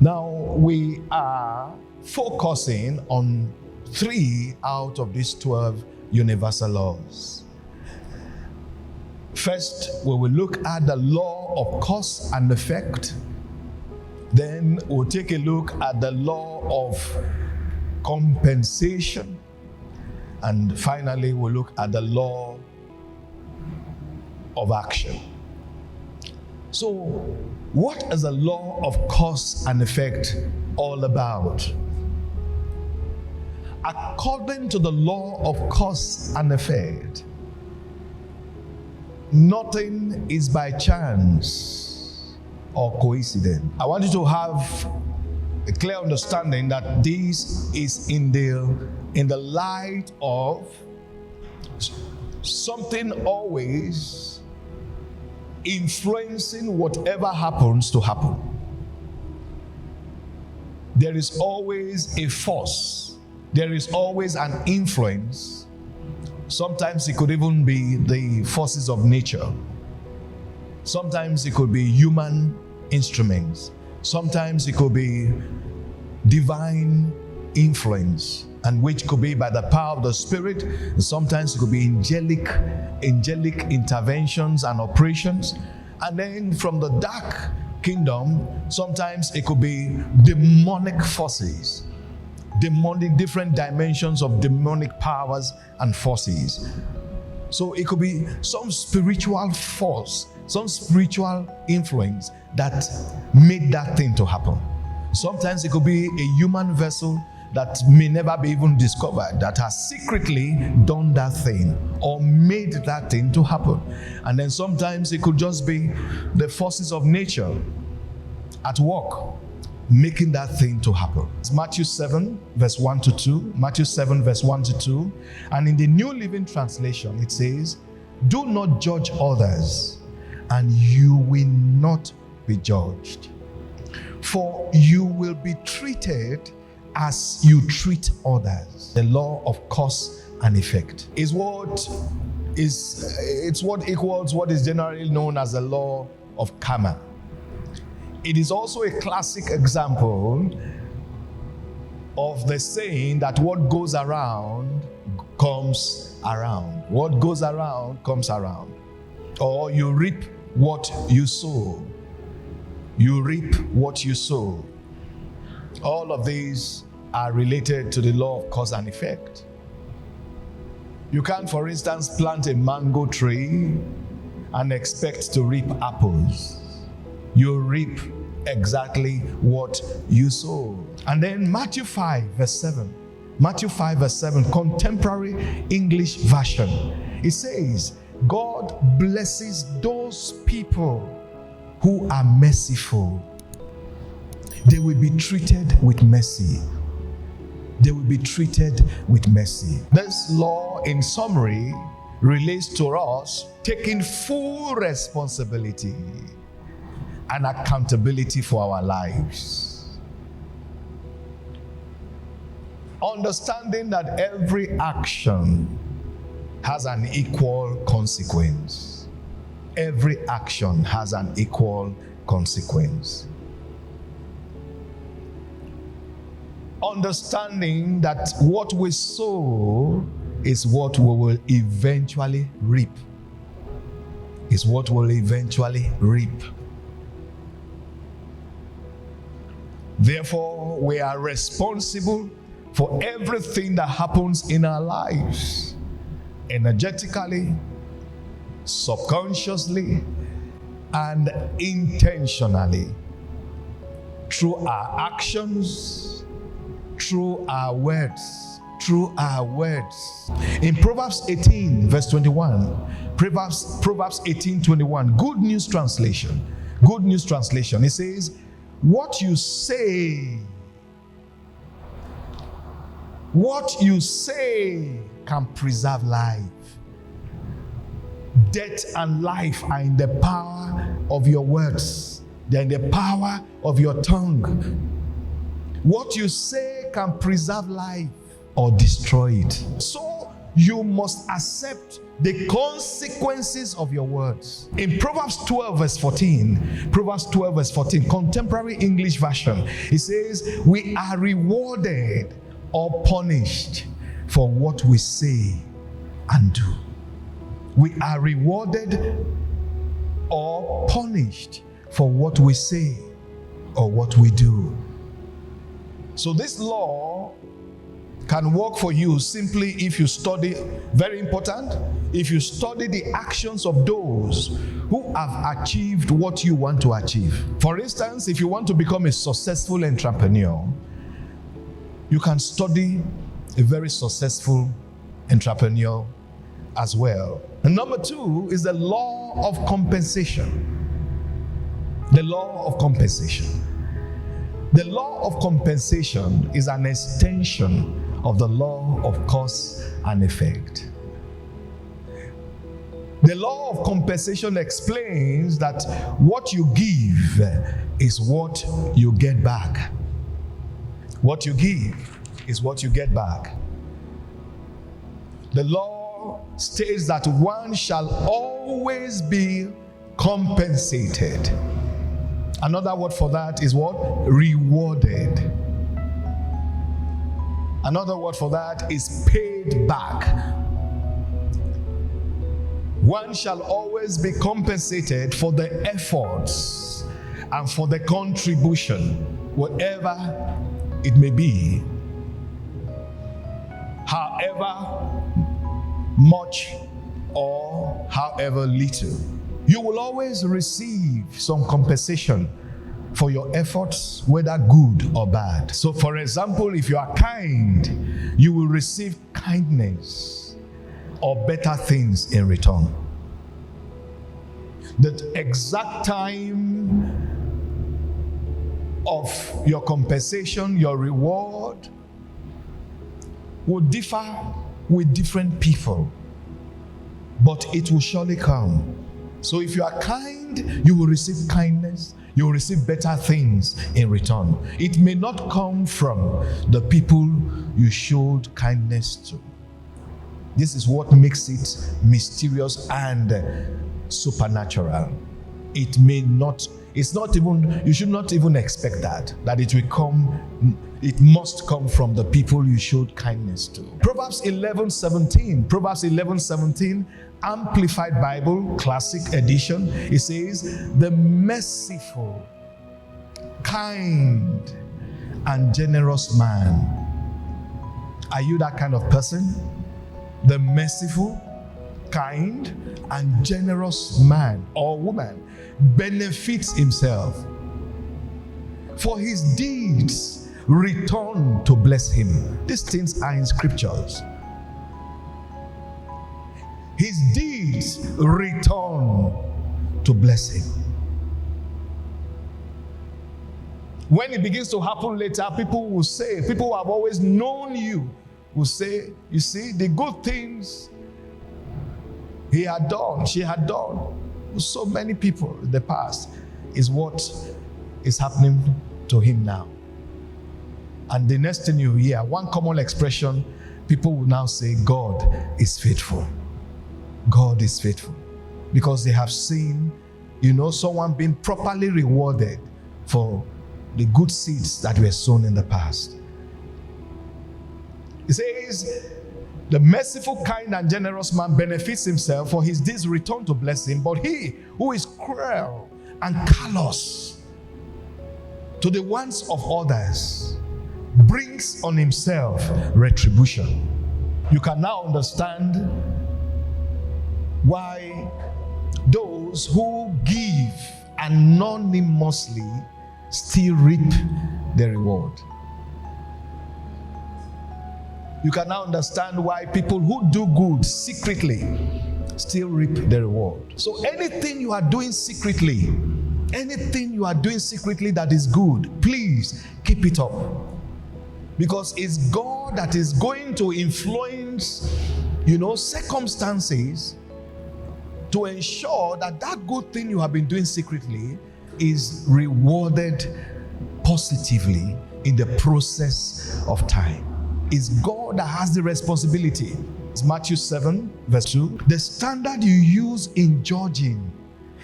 Now, we are focusing on 3 out of these 12 universal laws. First, we will look at the law of cause and effect. Then we'll take a look at the law of compensation. And finally, we'll look at the law of action. So, what is the law of cause and effect all about? According to the law of cause and effect, nothing is by chance or coincidence. I want you to have a clear understanding that this is in the light of something always influencing whatever happens to happen. There is always a force. There is always an influence. Sometimes it could even be the forces of nature. Sometimes it could be human instruments. Sometimes it could be divine influence, and which could be by the power of the Spirit. Sometimes it could be angelic interventions and operations. And then from the dark kingdom, sometimes it could be demonic forces, different dimensions of demonic powers and forces. So it could be some spiritual force, some spiritual influence that made that thing to happen. Sometimes it could be a human vessel that may never be even discovered, that has secretly done that thing or made that thing to happen. And then sometimes it could just be the forces of nature at work, making that thing to happen. It's Matthew 7, verse 1 to 2. Matthew 7, verse 1 to 2. And in the New Living Translation, it says, "Do not judge others, and you will not be judged. For you will be treated as you treat others." The law of cause and effect it's what equals what is generally known as the law of karma. It is also a classic example of the saying that what goes around comes around. What goes around comes around. Or you reap what you sow. You reap what you sow. All of these are related to the law of cause and effect. You can't, for instance, plant a mango tree and expect to reap apples. You reap exactly what you sow. And then Matthew 5, verse 7. Matthew 5, verse 7, contemporary English version. It says, "God blesses those people who are merciful. They will be treated with mercy." They will be treated with mercy. This law, in summary, relates to us taking full responsibility and accountability for our lives. Understanding that every action has an equal consequence. Every action has an equal consequence. Understanding that what we sow is what we will eventually reap. Is what we'll eventually reap. Therefore, we are responsible for everything that happens in our lives, energetically, subconsciously, and intentionally, through our actions, through our words, In Proverbs 18, verse 21, Proverbs 18, 21, Good News Translation, it says, what you say can preserve life. Death and life are in the power of your words. They're in the power of your tongue. What you say can preserve life or destroy it. So you must accept the consequences of your words. In Proverbs 12 verse 14, contemporary English version, it says, we are rewarded or punished for what we say and do. We are rewarded or punished for what we say or what we do. So this law can work for you simply if you study, very important, if you study the actions of those who have achieved what you want to achieve. For instance, if you want to become a successful entrepreneur, you can study a very successful entrepreneur as well. And number two is the law of compensation. The law of compensation. The law of compensation is an extension of the law of cause and effect. The law of compensation explains that what you give is what you get back. What you give is what you get back. The law states that one shall always be compensated. Another word for that is what? Rewarded. Another word for that is paid back. One shall always be compensated for the efforts and for the contribution, whatever it may be, however much or however little. You will always receive some compensation for your efforts, whether good or bad. So for example, if you are kind, you will receive kindness or better things in return. The exact time of your compensation, your reward, will differ with different people, but it will surely come. So if you are kind, you will receive kindness, you will receive better things in return. It may not come from the people you showed kindness to. This is what makes it mysterious and supernatural. It may not, it's not even, you should not even expect that it will come, it must come from the people you showed kindness to. Proverbs 11:17, Amplified Bible, Classic Edition, it says, the merciful, kind, and generous man. Are you that kind of person? The merciful, kind, and generous man or woman benefits himself, for his deeds return to bless him. These things are in scriptures. His deeds return to bless him. When it begins to happen later, people will say, people who have always known you will say, you see, the good things he had done, she had done with so many people in the past is what is happening to him now. And the next thing you hear, one common expression, people will now say, God is faithful. God is faithful. Because they have seen, someone being properly rewarded for the good seeds that were sown in the past. It says, the merciful, kind, and generous man benefits himself, for his deeds return to bless him. But he who is cruel and callous to the wants of others brings on himself retribution. You can now understand why those who give anonymously still reap the reward. You can now understand why people who do good secretly still reap the reward. So anything you are doing secretly that is good, please keep it up. Because it's God that is going to influence, circumstances to ensure that good thing you have been doing secretly is rewarded positively in the process of time. It's God that has the responsibility It's Matthew 7, verse 2. The standard you use in judging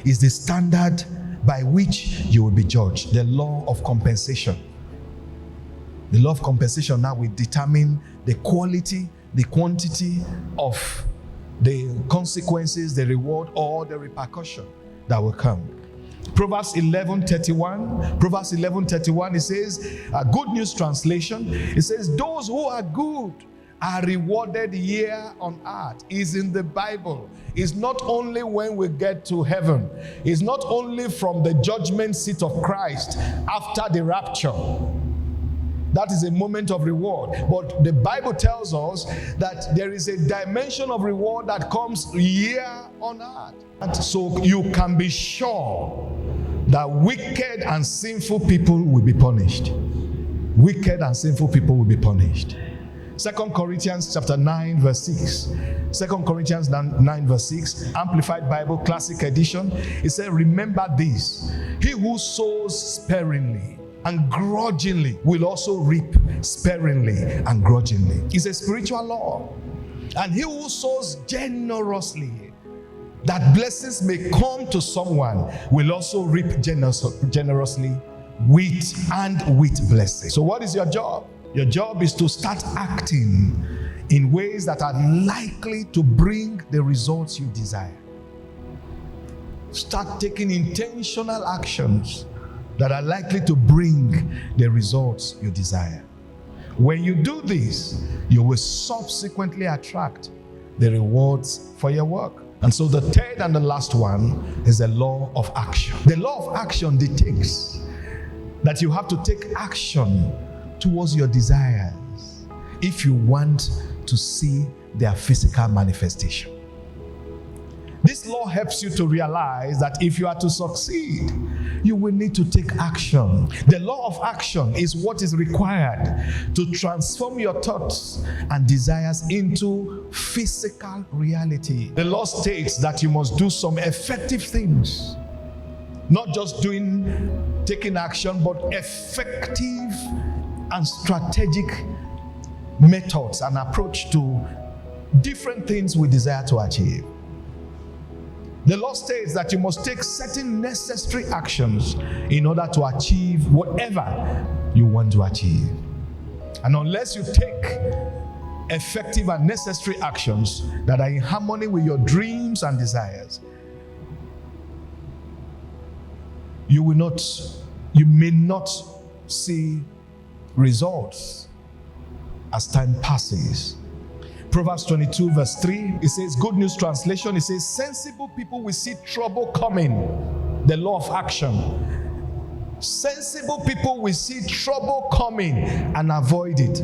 is the standard by which you will be judged. The law of compensation. The law of compensation now will determine the quality, the quantity of the consequences, the reward, or the repercussion that will come. Proverbs 11:31, it says, a Good News Translation, it says, those who are good are rewarded here on earth. Is in the Bible. It's not only when we get to heaven. It's not only from the judgment seat of Christ after the rapture. That is a moment of reward. But the Bible tells us that there is a dimension of reward that comes here on earth. And so you can be sure that wicked and sinful people will be punished. Wicked and sinful people will be punished. 2 Corinthians chapter 9 verse 6. 2 Corinthians 9 verse 6, Amplified Bible, Classic Edition. It says, remember this, he who sows sparingly and grudgingly will also reap sparingly and grudgingly. It's a spiritual law. And he who sows generously, that blessings may come to someone, will also reap generously with blessing. So what is your job? Your job is to start acting in ways that are likely to bring the results you desire. Start taking intentional actions that are likely to bring the results you desire. When you do this, you will subsequently attract the rewards for your work. And so the third and the last one is the law of action. The law of action dictates that you have to take action towards your desires if you want to see their physical manifestation. This law helps you to realize that if you are to succeed, you will need to take action. The law of action is what is required to transform your thoughts and desires into physical reality. The law states that you must do some effective things. Not just taking action, but effective and strategic methods and approach to different things we desire to achieve. The law states that you must take certain necessary actions in order to achieve whatever you want to achieve. And unless you take effective and necessary actions that are in harmony with your dreams and desires, you may not see results as time passes. Proverbs 22 verse 3, it says, Good News Translation, it says, sensible people will see trouble coming. The law of action. Sensible people will see trouble coming and avoid it.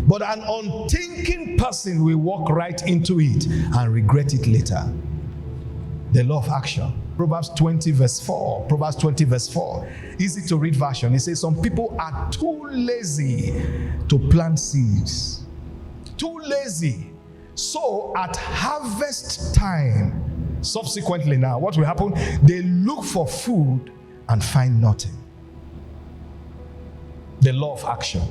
But an unthinking person will walk right into it and regret it later. The law of action. Proverbs 20 verse 4. Proverbs 20 verse 4. Easy to read version. It says, some people are too lazy to plant seeds. Too lazy. So at harvest time, subsequently now, what will happen? They look for food and find nothing. The law of action.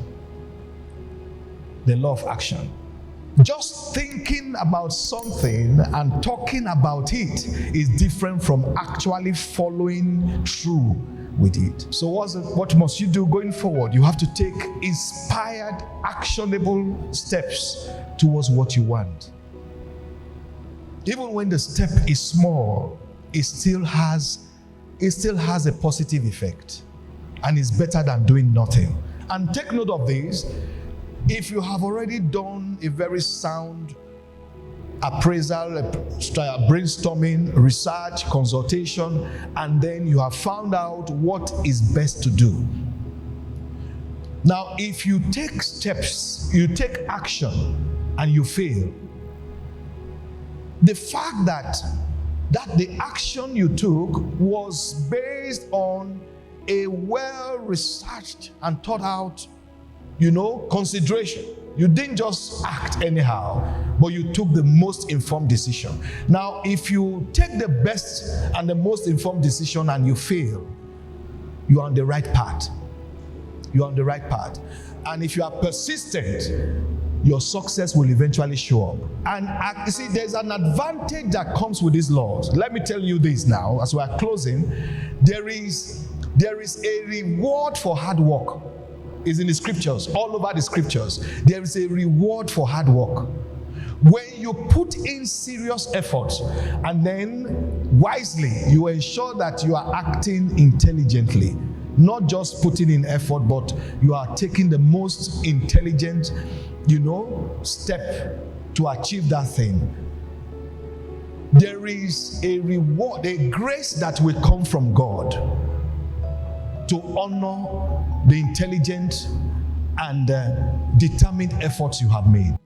The law of action. Just thinking about something and talking about it is different from actually following through with it. So what must you do going forward? You have to take inspired, actionable steps towards what you want. Even when the step is small, it still has a positive effect, and it's better than doing nothing. And take note of this. If you have already done a very sound appraisal, brainstorming, research, consultation, and then you have found out what is best to do. Now, if you take steps, you take action, and you fail, the fact that the action you took was based on a well-researched and thought out consideration. You didn't just act anyhow, but you took the most informed decision. Now, if you take the best and the most informed decision and you fail, you're on the right path. You're on the right path. And if you are persistent your success will eventually show up. And you see, there's an advantage that comes with these laws. Let me tell you this now, as we are closing. There is a reward for hard work. It's in the scriptures, all over the scriptures. There is a reward for hard work. When you put in serious effort and then wisely, you ensure that you are acting intelligently. Not just putting in effort, but you are taking the most intelligent, step to achieve that thing. There is a reward, a grace that will come from God to honor the intelligent and determined efforts you have made.